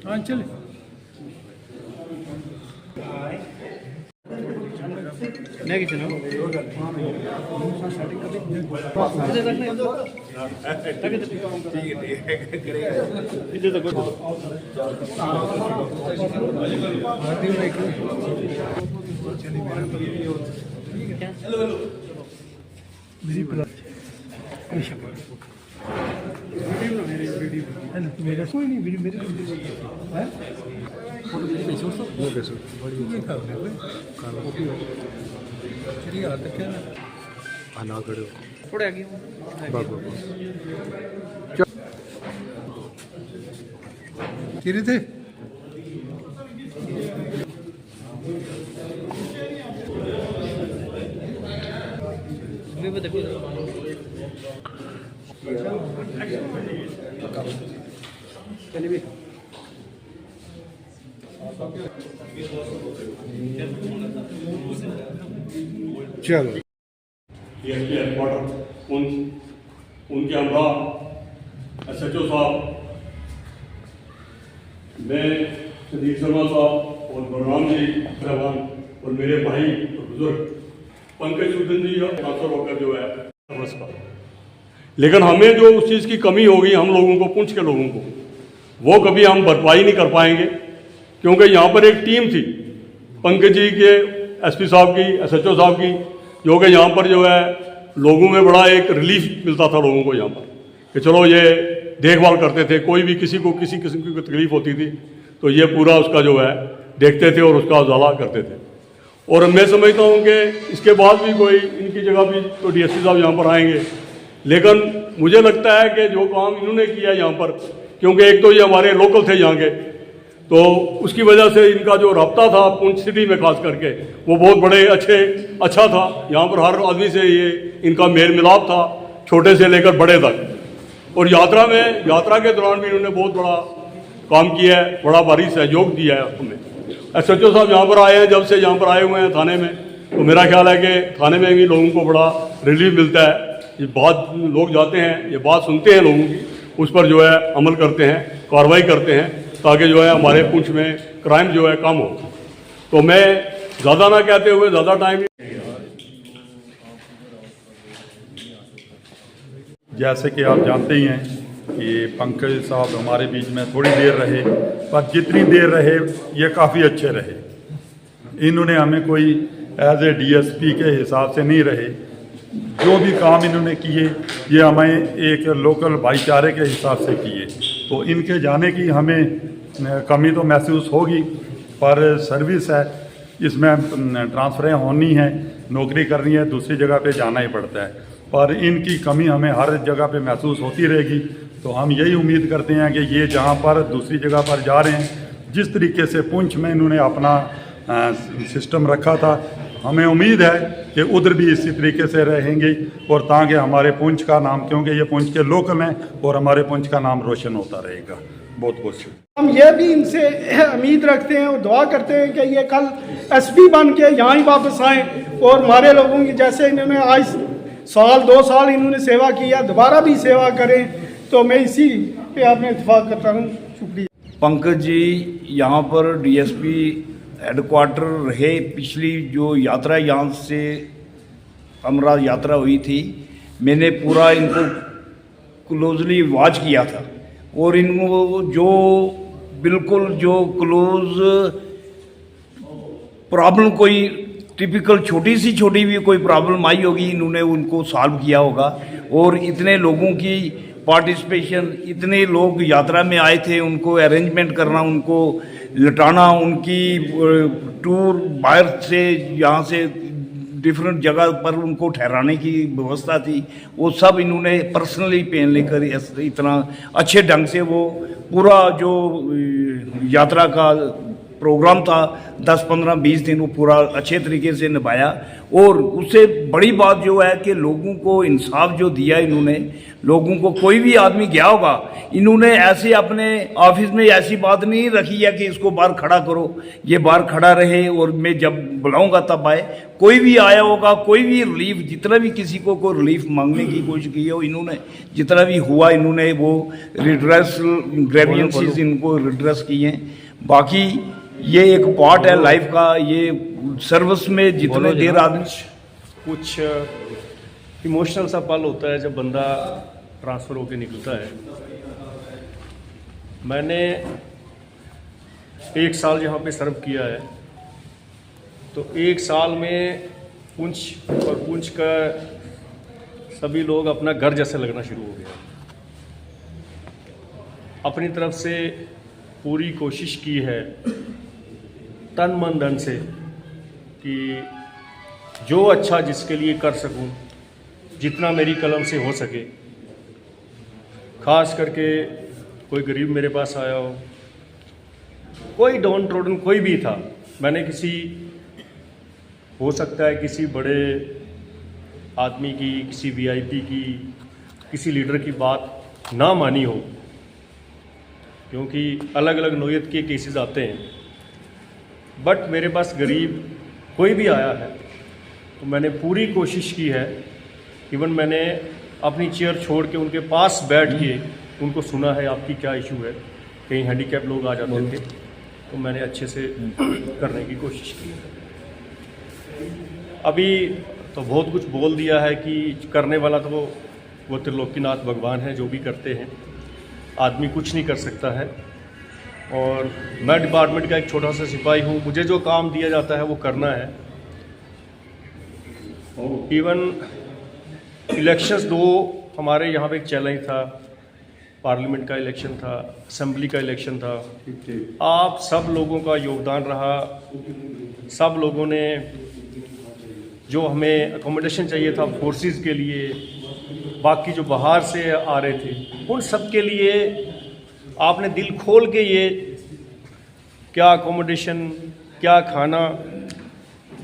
हाँ चले नहीं किसी मेरा कोई नहीं मेरे थोड़े आगे किरे थे चलो हेडक्वार्टर उनके हमरा SHO साहब, मैं संदीप शर्मा साहब और बलराम जी साहबान और मेरे भाई और बुजुर्ग पंकज सुदन जी ट्रांसफर होकर जो है नमस्कार। लेकिन हमें जो उस चीज़ की कमी होगी हम लोगों को, पुंछ के लोगों को, वो कभी हम भरपाई नहीं कर पाएंगे, क्योंकि यहाँ पर एक टीम थी पंकज जी के, SP साहब की, SHO साहब की, जो कि यहाँ पर जो है लोगों में बड़ा एक रिलीफ मिलता था लोगों को यहाँ पर, कि चलो ये देखभाल करते थे, कोई भी किसी को किसी किस्म की तकलीफ होती थी तो ये पूरा उसका जो है देखते थे और उसका उजाला करते थे। और मैं समझता हूँ कि इसके बाद भी कोई इनकी जगह भी तो DSP साहब यहाँ पर आएंगे, लेकिन मुझे लगता है कि जो काम इन्होंने किया यहाँ पर, क्योंकि एक तो ये हमारे लोकल थे यहाँ के, तो उसकी वजह से इनका जो रब्ता था पुंछ सिटी में खास करके वो बहुत बड़े अच्छा था। यहाँ पर हर आदमी से ये इनका मेल मिलाप था, छोटे से लेकर बड़े तक। और यात्रा के दौरान भी इन्होंने बहुत बड़ा काम किया है, बड़ा भारी सहयोग दिया है हमें। SHO साहब यहाँ पर आए हैं, जब से यहाँ पर आए हुए हैं थाने में, तो मेरा ख्याल है कि थाने में भी लोगों को बड़ा रिलीफ मिलता है। ये बात लोग जाते हैं, ये बात सुनते हैं लोगों की, उस पर जो है अमल करते हैं, कार्रवाई करते हैं, ताकि जो है हमारे पुंछ में क्राइम जो है कम हो। तो मैं ज़्यादा ना कहते हुए, ज़्यादा टाइम, जैसे कि आप जानते ही हैं कि पंकज साहब हमारे बीच में थोड़ी देर रहे, पर जितनी देर रहे ये काफ़ी अच्छे रहे। इन्होंने हमें कोई एज ए DSP के हिसाब से नहीं रहे, जो भी काम इन्होंने किए ये हमें एक लोकल भाईचारे के हिसाब से किए। तो इनके जाने की हमें कमी तो महसूस होगी, पर सर्विस है, इसमें ट्रांसफरें होनी है, नौकरी करनी है, दूसरी जगह पे जाना ही पड़ता है, पर इनकी कमी हमें हर जगह पे महसूस होती रहेगी। तो हम यही उम्मीद करते हैं कि ये जहाँ पर दूसरी जगह पर जा रहे हैं, जिस तरीके से पुंछ में इन्होंने अपना सिस्टम रखा था, हमें उम्मीद है कि उधर भी इसी तरीके से रहेंगे, और ताकि हमारे पुंछ का नाम, क्योंकि ये पुंछ के लोकल हैं, और हमारे पुंछ का नाम रोशन होता रहेगा। बहुत बहुत शुक्रिया। हम ये भी इनसे उम्मीद रखते हैं और दुआ करते हैं कि ये कल SP बन के यहाँ ही वापस आएँ, और हमारे लोगों की जैसे इन्होंने आज 1-2 साल इन्होंने सेवा किया, दोबारा भी सेवा करें। तो मैं इसी पे आपने इत्तेफाक करता हूँ। शुक्रिया। पंकज जी यहाँ पर DSP हेडक्वार्टर रहे। पिछली जो यात्रा यहाँ से अमरा यात्रा हुई थी, मैंने पूरा इनको क्लोजली वॉच किया था, और इनको जो बिल्कुल जो क्लोज प्रॉब्लम, कोई टिपिकल छोटी भी कोई प्रॉब्लम आई होगी, इन्होंने उनको सॉल्व किया होगा। और इतने लोगों की पार्टिसिपेशन, इतने लोग यात्रा में आए थे, उनको अरेंजमेंट करना, उनको लटाना, उनकी टूर बाहर से यहाँ से डिफरेंट जगह पर उनको ठहराने की व्यवस्था थी, वो सब इन्होंने पर्सनली पेन लेकर इतना अच्छे ढंग से वो पूरा जो यात्रा का प्रोग्राम था 10, 15, 20 दिन वो पूरा अच्छे तरीके से निभाया। और उससे बड़ी बात जो है कि लोगों को इंसाफ जो दिया इन्होंने, लोगों को कोई भी आदमी गया होगा, इन्होंने ऐसे अपने ऑफिस में ऐसी बात नहीं रखी है कि इसको बाहर खड़ा करो, ये बाहर खड़ा रहे और मैं जब बुलाऊंगा तब आए। कोई भी आया होगा, कोई भी रिलीफ, जितना भी किसी को कोई रिलीफ मांगने की कोशिश की हो, इन्होंने जितना भी हुआ इन्होंने वो रिड्रेस ग्रेवियंसेस इनको रिड्रेस किए हैं। बाकी ये एक पार्ट है लाइफ का, ये सर्विस में जितने देर आदमी कुछ इमोशनल सा पल होता है जब बंदा ट्रांसफ़र होके निकलता है। मैंने 1 साल यहाँ पे सर्व किया है, तो 1 साल में पुंछ का सभी लोग अपना घर जैसे लगना शुरू हो गया। अपनी तरफ से पूरी कोशिश की है तन मन धन से कि जो अच्छा जिसके लिए कर सकूं, जितना मेरी कलम से हो सके। ख़ास करके कोई गरीब मेरे पास आया हो, कोई डाउन ट्रोडन कोई भी था, मैंने हो सकता है किसी बड़े आदमी की, किसी वीआईपी की, किसी लीडर की बात ना मानी हो, क्योंकि अलग अलग नौयत के केसेस आते हैं। बट मेरे पास गरीब कोई भी आया है तो मैंने पूरी कोशिश की है। इवन मैंने अपनी चेयर छोड़ के उनके पास बैठ के उनको सुना है आपकी क्या इशू है। कहीं हैंडीकैप लोग आ जाते थे तो मैंने अच्छे से करने की कोशिश की। अभी तो बहुत कुछ बोल दिया है कि करने वाला तो वो त्रिलोकीनाथ भगवान है, जो भी करते हैं आदमी कुछ नहीं कर सकता है। और मैं डिपार्टमेंट का एक छोटा सा सिपाही हूँ, मुझे जो काम दिया जाता है वो करना है। इवन इलेक्शंस 2 हमारे यहाँ पे एक चैलेंज था, पार्लियामेंट का इलेक्शन था, असेंबली का इलेक्शन था। आप सब लोगों का योगदान रहा, सब लोगों ने जो हमें अकोमोडेशन चाहिए था फोर्सेस के लिए, बाकी जो बाहर से आ रहे थे, उन सब के लिए आपने दिल खोल के ये क्या अकोमोडेशन, क्या खाना,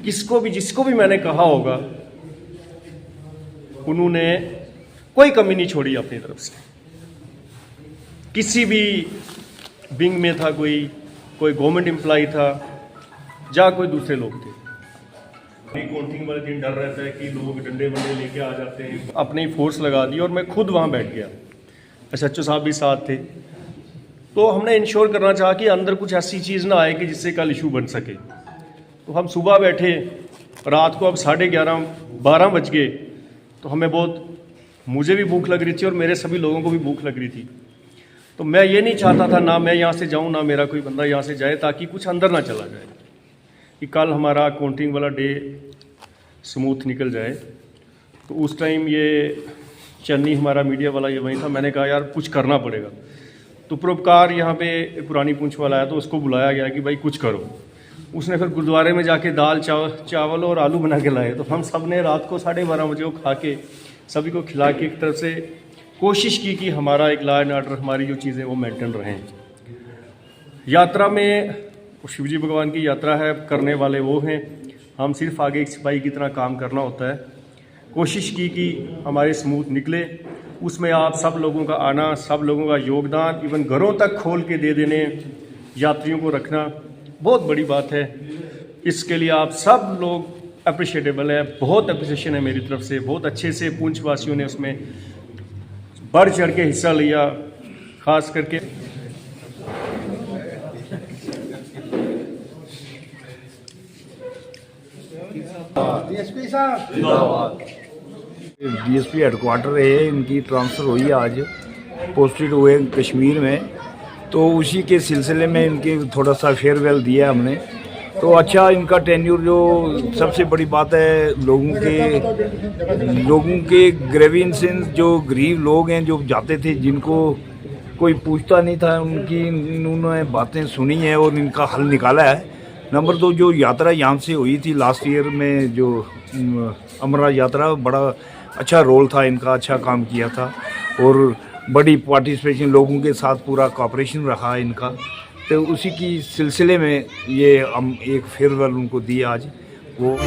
जिसको भी मैंने कहा होगा उन्होंने कोई कमी नहीं छोड़ी अपनी तरफ से। किसी भी विंग में था, कोई गवर्नमेंट एम्प्लॉय था या कोई दूसरे लोग थे। काउंटिंग वाले दिन डर रहता है कि लोग डंडे वंडे लेके आ जाते हैं। अपनी फोर्स लगा दी और मैं खुद वहाँ बैठ गया। SHO साहब भी साथ थे। तो हमने इंश्योर करना चाहा कि अंदर कुछ ऐसी चीज़ ना आए कि जिससे कल इशू बन सके। तो हम सुबह बैठे, रात को अब 11:30 12 बज गए, तो मुझे भी भूख लग रही थी और मेरे सभी लोगों को भी भूख लग रही थी। तो मैं ये नहीं चाहता था ना मैं यहाँ से जाऊँ ना मेरा कोई बंदा यहाँ से जाए, ताकि कुछ अंदर ना चला जाए, कि कल हमारा काउंटिंग वाला डे स्मूथ निकल जाए। तो उस टाइम ये चन्नी हमारा मीडिया वाला ये वहीं था। मैंने कहा यार कुछ करना पड़ेगा। तो परोपकार यहाँ पे पुरानी पूंछ वाला है, तो उसको बुलाया गया कि भाई कुछ करो। उसने फिर गुरुद्वारे में जाके दाल चावल और आलू बना के लाए। तो हम सब ने रात को 12:30 बजे वो खा के सभी को खिला के एक तरफ से कोशिश की कि हमारा एक लॉ एंड ऑर्डर, हमारी जो चीज़ें वो मेंटेन रहें। यात्रा में शिवजी भगवान की यात्रा है, करने वाले वो हैं, हम सिर्फ आगे एक सिपाही की तरह काम करना होता है। कोशिश की कि हमारे स्मूथ निकले। उसमें आप सब लोगों का आना, सब लोगों का योगदान, इवन घरों तक खोल के दे देने, यात्रियों को रखना बहुत बड़ी बात है। इसके लिए आप सब लोग अप्रिशिएटेबल है, बहुत अप्रिसिएशन है मेरी तरफ से। बहुत अच्छे से पुंछ वासियों ने उसमें बढ़ चढ़ के हिस्सा लिया। खास करके DSP हेडक्वार्टर है, इनकी ट्रांसफ़र हुई है, आज पोस्टेड हुए कश्मीर में। तो उसी के सिलसिले में इनके थोड़ा सा फेयरवेल दिया हमने। तो अच्छा, इनका टेन्यूर जो सबसे बड़ी बात है, लोगों के ग्रेवियंसेस, जो गरीब लोग हैं जो जाते थे, जिनको कोई पूछता नहीं था, उनकी इन्होंने बातें सुनी हैं और इनका हल निकाला है। नंबर 2, जो यात्रा यहाँ से हुई थी लास्ट ईयर में, जो अमरनाथ यात्रा, बड़ा अच्छा रोल था इनका, अच्छा काम किया था और बड़ी पार्टिसिपेशन, लोगों के साथ पूरा कोऑपरेशन रहा इनका। तो उसी की सिलसिले में ये हम एक फेयरवेल उनको दिए आज वो